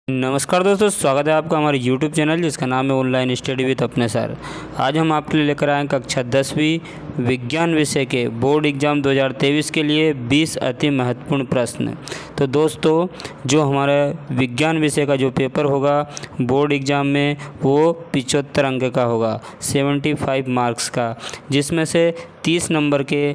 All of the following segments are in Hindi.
नमस्कार दोस्तों, स्वागत है आपका हमारे YouTube चैनल जिसका नाम है ऑनलाइन स्टडी विद अपने सर। आज हम आपके लिए लेकर आए हैं कक्षा 10वीं विज्ञान विषय के बोर्ड एग्ज़ाम 2023 के लिए 20 अति महत्वपूर्ण प्रश्न। तो दोस्तों, जो हमारा विज्ञान विषय का जो पेपर होगा बोर्ड एग्ज़ाम में वो 75 अंक का होगा, 75 मार्क्स का, जिसमें से 30 नंबर के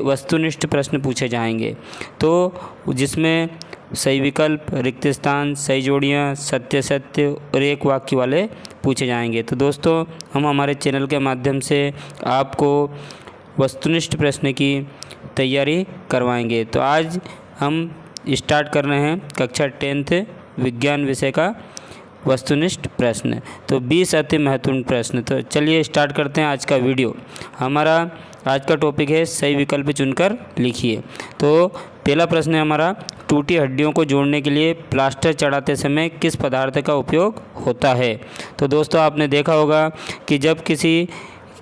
वस्तुनिष्ठ प्रश्न पूछे जाएंगे। तो जिसमें सही विकल्प, रिक्त स्थान, सही जोड़ियाँ, सत्य सत्य और एक वाक्य वाले पूछे जाएंगे। तो दोस्तों, हम हमारे चैनल के माध्यम से आपको वस्तुनिष्ठ प्रश्न की तैयारी करवाएंगे। तो आज हम स्टार्ट कर रहे हैं कक्षा 10th विज्ञान विषय का वस्तुनिष्ठ प्रश्न। तो 20 अति महत्वपूर्ण प्रश्न। तो चलिए स्टार्ट करते हैं आज का वीडियो। हमारा आज का टॉपिक है सही विकल्प चुनकर लिखिए। तो पहला प्रश्न है हमारा, टूटी हड्डियों को जोड़ने के लिए प्लास्टर चढ़ाते समय किस पदार्थ का उपयोग होता है। तो दोस्तों, आपने देखा होगा कि जब किसी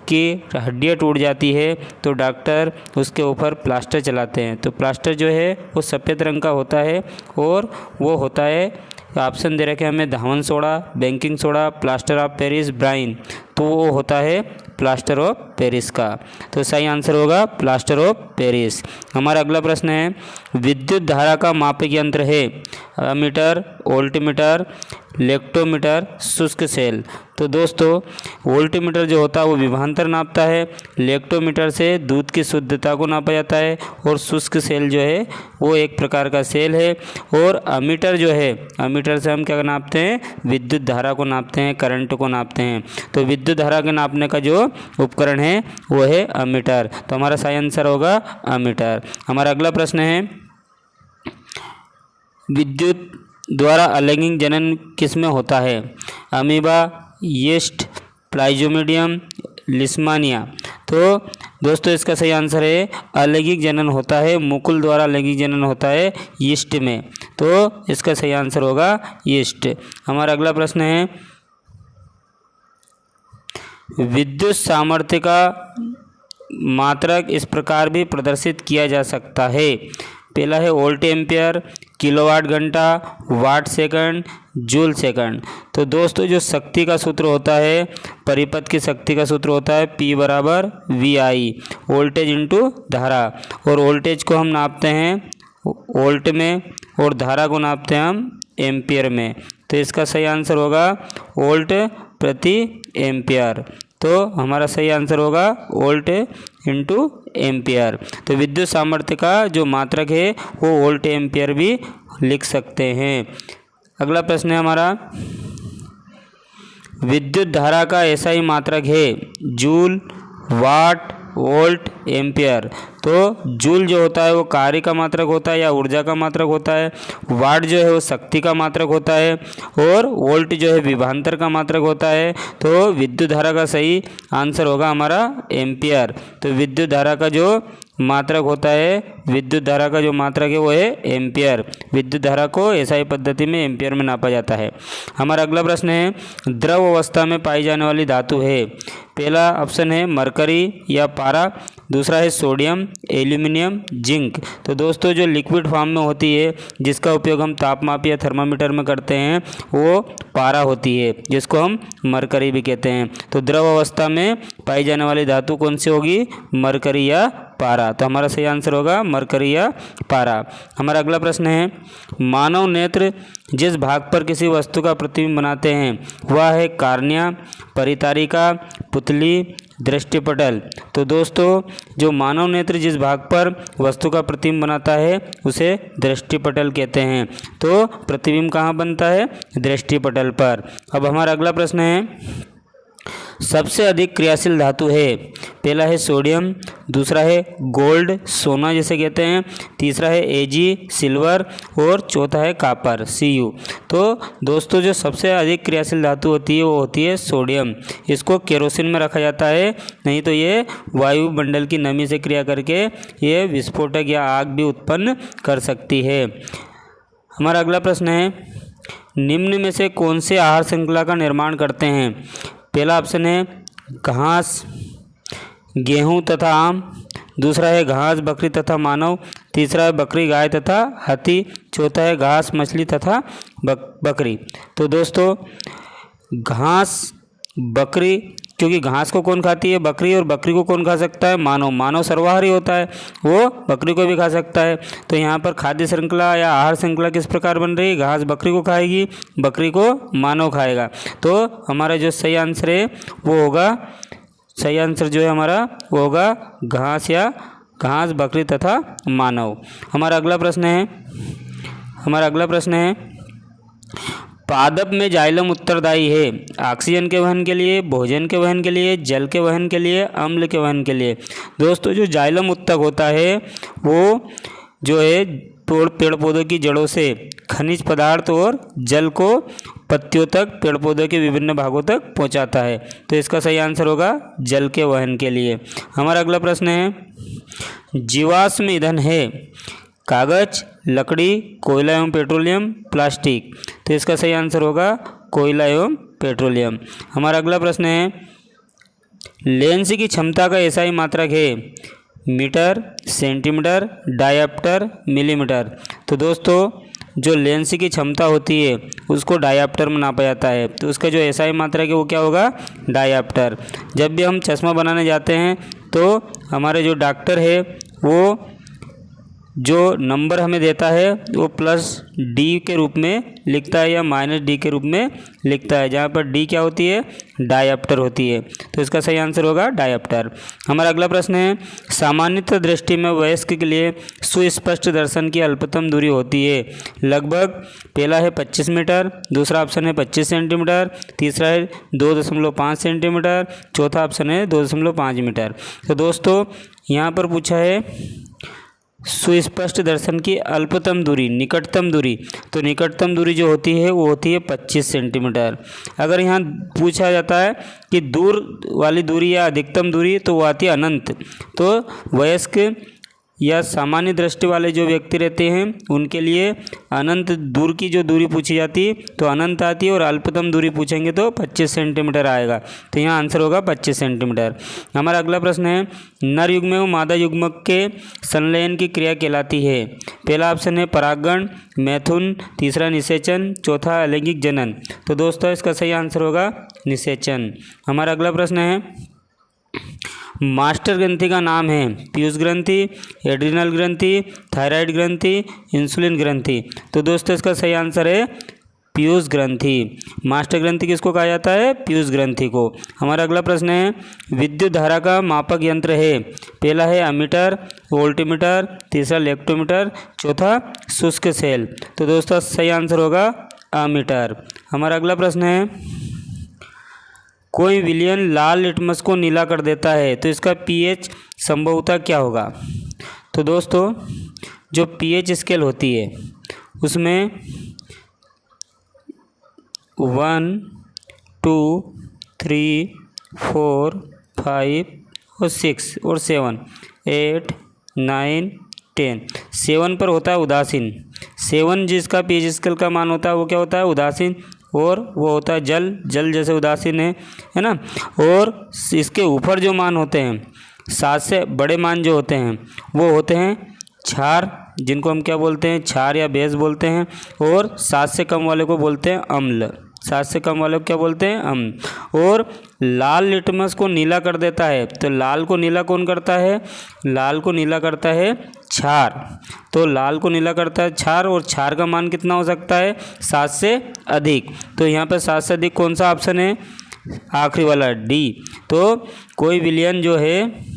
की हड्डियाँ टूट जाती है तो डॉक्टर उसके ऊपर प्लास्टर चलाते हैं। तो प्लास्टर जो है वो सफ़ेद रंग का होता है और वो होता है, ऑप्शन दे रखे हमें, धावन soda, baking soda, plaster of Paris, brine. तो वो होता है प्लास्टर ऑफ पेरिस का। तो सही आंसर होगा प्लास्टर ऑफ पेरिस। हमारा अगला प्रश्न है, विद्युत धारा का मापक यंत्र है अमीटर, वोल्टमीटर, लेक्टोमीटर, शुष्क सेल। तो दोस्तों, वोल्टमीटर जो होता है वो विभवांतर नापता है, लेक्टोमीटर से दूध की शुद्धता को नापा जाता है, और शुष्क सेल जो है वो एक प्रकार का सेल है। और अमीटर जो है, अमीटर से हम क्या नापते हैं, विद्युत धारा को नापते हैं, करंट को नापते हैं। तो विद्युत धारा के नापने का जो उपकरण है वो है अमीटर। तो हमारा सही आंसर होगा अमीटर। हमारा अगला प्रश्न है, विद्युत द्वारा अलैंगिक जनन किसमें होता है। Amoeba, yeast, Plasmodium, Leishmania. तो दोस्तों, इसका सही आंसर है अलैंगिक जनन होता है, मुकुल द्वारा अलैंगिक जनन होता है यीस्ट में। तो इसका सही आंसर होगा यीस्ट। हमारा अगला प्रश्न है, विद्युत सामर्थ्य का मात्रक इस प्रकार भी प्रदर्शित किया जा सकता है। पहला है वोल्ट एम्पियर, किलोवाट घंटा, वाट सेकंड, जूल सेकंड। तो दोस्तों, जो शक्ति का सूत्र होता है, परिपथ की शक्ति का सूत्र होता है P बराबर VI, वोल्टेज इंटू धारा। और वोल्टेज को हम नापते हैं वोल्ट में और धारा को नापते हैं हम एम्पियर में। तो इसका सही आंसर होगा वोल्ट प्रति एम्पियर। तो हमारा सही आंसर होगा वोल्ट इंटू एम्पियर। तो विद्युत सामर्थ्य का जो मात्रक है वो वोल्ट एम्पियर भी लिख सकते हैं। अगला प्रश्न है हमारा, विद्युत धारा का ऐसा ही मात्रक है जूल, वाट, वोल्ट, एम्पियर। तो जूल जो होता है वो कार्य का मात्रक होता है या ऊर्जा का मात्रक होता है, वाट जो है वो शक्ति का मात्रक होता है, और वोल्ट जो है विभवांतर का मात्रक होता है। तो विद्युत धारा का सही आंसर होगा हमारा एम्पियर। तो विद्युत धारा का जो मात्रक होता है, विद्युत धारा का जो मात्रक है वो है एम्पियर। विद्युत धारा को एसआई पद्धति में एम्पियर में नापा जाता है। हमारा अगला प्रश्न है, द्रव अवस्था में पाई जाने वाली धातु है। पहला ऑप्शन है मरकरी या पारा, दूसरा है सोडियम, एल्यूमिनियम, जिंक। तो दोस्तों, जो लिक्विड फॉर्म में होती है जिसका उपयोग हम तापमाप या थर्मामीटर में करते हैं वो पारा होती है, जिसको हम मरकरी भी कहते हैं। तो द्रव अवस्था में पाई जाने वाली धातु कौन सी होगी, मरकरी या पारा। तो हमारा सही आंसर होगा मरकरी या पारा। हमारा अगला प्रश्न है, मानव नेत्र जिस भाग पर किसी वस्तु का प्रतिबिंब बनाते हैं वह है कार्निया, परितारिका, पुतली, दृष्टिपटल। तो दोस्तों, जो मानव नेत्र जिस भाग पर वस्तु का प्रतिबिंब बनाता है उसे दृष्टिपटल कहते हैं। तो प्रतिबिंब कहाँ बनता है, दृष्टिपटल पर। अब हमारा अगला प्रश्न है, सबसे अधिक क्रियाशील धातु है। पहला है सोडियम, दूसरा है गोल्ड, सोना जिसे कहते हैं, तीसरा है Ag, सिल्वर, और चौथा है कापर, Cu। तो दोस्तों, जो सबसे अधिक क्रियाशील धातु होती है वो होती है सोडियम। इसको केरोसिन में रखा जाता है, नहीं तो ये वायुमंडल की नमी से क्रिया करके ये विस्फोटक या आग भी उत्पन्न कर सकती है। हमारा अगला प्रश्न है, निम्न में से कौन से आहार श्रृंखला का निर्माण करते हैं। पहला ऑप्शन है घास, गेहूँ तथा आम, दूसरा है घास बकरी तथा मानव, तीसरा है बकरी गाय तथा हाथी, चौथा है घास मछली तथा बकरी। तो दोस्तों घास बकरी, क्योंकि घास को कौन खाती है? बकरी। और बकरी को कौन खा सकता है? मानव। मानव सर्वाहारी होता है, वो बकरी को भी खा सकता है। तो यहाँ पर खाद्य श्रृंखला या आहार श्रृंखला किस प्रकार बन रही है? घास बकरी को खाएगी, बकरी को मानव खाएगा। तो हमारा जो सही आंसर है वो होगा, सही आंसर जो है हमारा वो होगा घास, या घास, बकरी तथा मानव। हमारा अगला प्रश्न है पादप में जाइलम उत्तरदायी है ऑक्सीजन के वहन के लिए, भोजन के वहन के लिए, जल के वहन के लिए, अम्ल के वहन के लिए। दोस्तों जो जाइलम उत्तक होता है वो जो है पेड़ पौधों की जड़ों से खनिज पदार्थ और जल को पत्तियों तक, पेड़ पौधों के विभिन्न भागों तक पहुंचाता है। तो इसका सही आंसर होगा जल के वहन के लिए। हमारा अगला प्रश्न है जीवाश्म ईंधन है कागज, लकड़ी, कोयला एवं पेट्रोलियम, प्लास्टिक। तो इसका सही आंसर होगा कोयला एवं पेट्रोलियम। हमारा अगला प्रश्न है लेंस की क्षमता का एसआई मात्रक है मीटर, सेंटीमीटर, डायप्टर, मिलीमीटर। तो दोस्तों जो लेंस की क्षमता होती है उसको डायप्टर में नापा जाता है। तो उसका जो एसआई मात्रक है वो क्या होगा? डायप्टर। जब भी हम चश्मा बनाने जाते हैं तो हमारे जो डॉक्टर है वो जो नंबर हमें देता है वो +D के रूप में लिखता है या -D के रूप में लिखता है, जहाँ पर D क्या होती है? डायप्टर होती है। तो इसका सही आंसर होगा डायप्टर। हमारा अगला प्रश्न है सामान्यतः दृष्टि में वयस्क के लिए सुस्पष्ट दर्शन की अल्पतम दूरी होती है लगभग। पहला है 25 मीटर, दूसरा ऑप्शन है 25 सेंटीमीटर, तीसरा है 2.5 सेंटीमीटर, चौथा ऑप्शन है 2.5 मीटर। तो दोस्तों यहाँ पर पूछा है सुस्पष्ट दर्शन की अल्पतम दूरी, निकटतम दूरी। तो निकटतम दूरी जो होती है वो होती है 25 सेंटीमीटर। अगर यहाँ पूछा जाता है कि दूर वाली दूरी या अधिकतम दूरी, तो वो आती है अनंत। तो वयस्क या सामान्य दृष्टि वाले जो व्यक्ति रहते हैं उनके लिए अनंत दूर की जो दूरी पूछी जाती है तो अनंत आती है, और अल्पतम दूरी पूछेंगे तो 25 सेंटीमीटर आएगा। तो यहाँ आंसर होगा 25 सेंटीमीटर। हमारा अगला प्रश्न है नर युग्म एवं मादा युग्मक के संलयन की क्रिया कहलाती है। पहला ऑप्शन है परागण, मैथुन, तीसरा निषेचन, चौथा अलैंगिक जनन। तो दोस्तों इसका सही आंसर होगा निषेचन। हमारा अगला प्रश्न है मास्टर ग्रंथि का नाम है पीयूष ग्रंथि, एड्रिनल ग्रंथि, थायराइड ग्रंथि, इंसुलिन ग्रंथि। तो दोस्तों इसका सही आंसर है पीयूष ग्रंथि। मास्टर ग्रंथि किसको कहा जाता है? पीयूष ग्रंथि को। हमारा अगला प्रश्न है विद्युत धारा का मापक यंत्र है। पहला है अमीटर, वोल्टीमीटर, तीसरा लेक्टोमीटर, चौथा शुष्क सेल। तो दोस्तों सही आंसर होगा अमीटर। हमारा अगला प्रश्न है कोई विलयन लाल लिटमस को नीला कर देता है तो इसका पीएच संभवतः क्या होगा? तो दोस्तों जो पीएच स्केल होती है उसमें 1, 2, 3, 4, 5 और 6 और 7, 8, 9, 10। 7 पर होता है उदासीन। 7 जिसका पीएच स्केल का मान होता है वो क्या होता है? उदासीन। और वो होता है जल जैसे उदासीन है ना। और इसके ऊपर जो मान होते हैं 7 से बड़े मान जो होते हैं वो होते हैं क्षार, जिनको हम क्या बोलते हैं? क्षार या बेस बोलते हैं। और 7 से कम वाले को बोलते हैं अम्ल। 7 से कम वाले को क्या बोलते हैं? अम्ल। और लाल लिटमस को नीला कर देता है तो लाल को नीला कौन करता है? लाल को नीला करता है क्षार। तो लाल को नीला करता है क्षार, और क्षार का मान कितना हो सकता है? 7 से अधिक। तो यहाँ पर 7 से अधिक कौन सा ऑप्शन है? आखिरी वाला डी। तो कोई विलयन जो है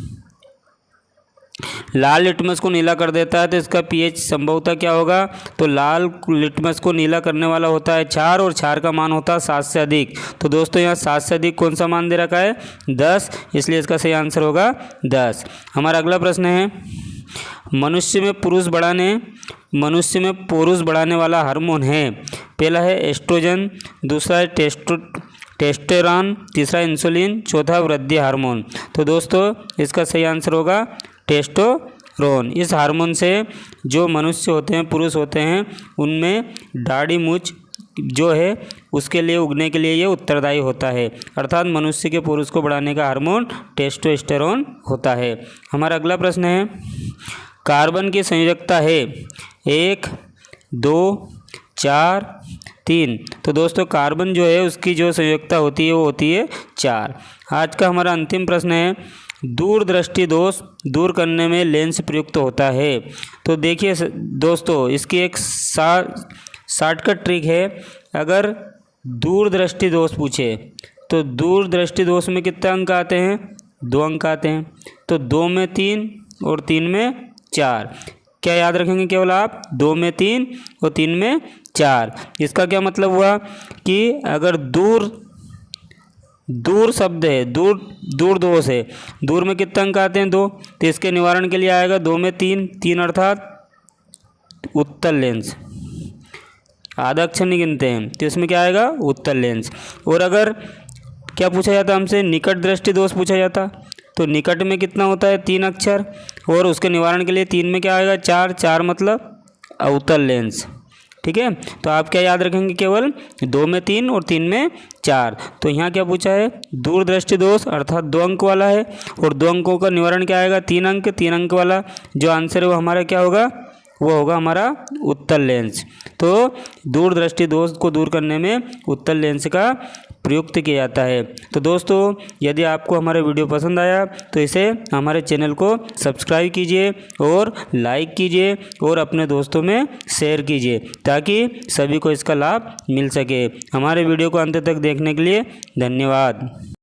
लाल लिटमस को नीला कर देता है तो इसका पीएच संभवतः क्या होगा? तो लाल लिटमस को नीला करने वाला होता है क्षार, और क्षार का मान होता है 7 से अधिक। तो दोस्तों यहाँ 7 से अधिक कौन सा मान दे रखा है? 10, इसलिए इसका सही आंसर होगा 10। हमारा अगला प्रश्न है मनुष्य में पुरुष बढ़ाने वाला हार्मोन है। पहला है एस्ट्रोजन, दूसरा है टेस्टोस्टेरोन, तीसरा इंसुलिन, चौथा वृद्धि हार्मोन। तो दोस्तों इसका सही आंसर होगा टेस्टोस्टेरोन। इस हार्मोन से जो मनुष्य होते हैं, पुरुष होते हैं, उनमें दाढ़ी मूंछ जो है उसके लिए उगने के लिए ये उत्तरदायी होता है। अर्थात मनुष्य के पुरुष को बढ़ाने का हार्मोन टेस्टोस्टेरोन होता है। हमारा अगला प्रश्न है कार्बन की संयोजकता है 1, 2, 4, 3। तो दोस्तों कार्बन जो है उसकी जो संयोजकता होती है वो होती है 4। आज का हमारा अंतिम प्रश्न है, दूरदृष्टि दोष दूर करने में लेंस प्रयुक्त होता है। तो देखिए दोस्तों, इसकी एक शॉर्टकट ट्रिक है। अगर दूरदृष्टि दोष पूछे तो दूरदृष्टि दोष में कितने अंक आते हैं? 2 अंक आते हैं। तो 2 में 3 और 3 में 4। क्या याद रखेंगे केवल आप? 2 में 3 और 3 में 4। इसका क्या मतलब हुआ कि अगर दूर शब्द है, दूर दोष है, दूर में कितने अंक आते हैं? 2। तो इसके निवारण के लिए आएगा 2 में 3 अर्थात उत्तल लेंस। आधा अक्षर नहीं गिनते हैं तो इसमें क्या आएगा? उत्तल लेंस। और अगर क्या पूछा जाता हमसे? निकट दृष्टि दोष पूछा जाता, तो निकट में कितना होता है? 3 अक्षर। और उसके निवारण के लिए 3 में क्या आएगा? 4 मतलब अवतल लेंस। ठीक है, तो आप क्या याद रखेंगे? केवल 2 में 3 और 3 में 4। तो यहाँ क्या पूछा है? दूरदृष्टि दोष अर्थात 2 अंक वाला है, और 2 अंकों का निवारण क्या आएगा? 3 अंक वाला। जो आंसर है वो हमारा क्या होगा? वो होगा हमारा उत्तल लेंस। तो दूरदृष्टि दोष को दूर करने में उत्तल लेंस का प्रयुक्त किया जाता है। तो दोस्तों, यदि आपको हमारा वीडियो पसंद आया तो इसे हमारे चैनल को सब्सक्राइब कीजिए और लाइक कीजिए और अपने दोस्तों में शेयर कीजिए ताकि सभी को इसका लाभ मिल सके। हमारे वीडियो को अंत तक देखने के लिए धन्यवाद।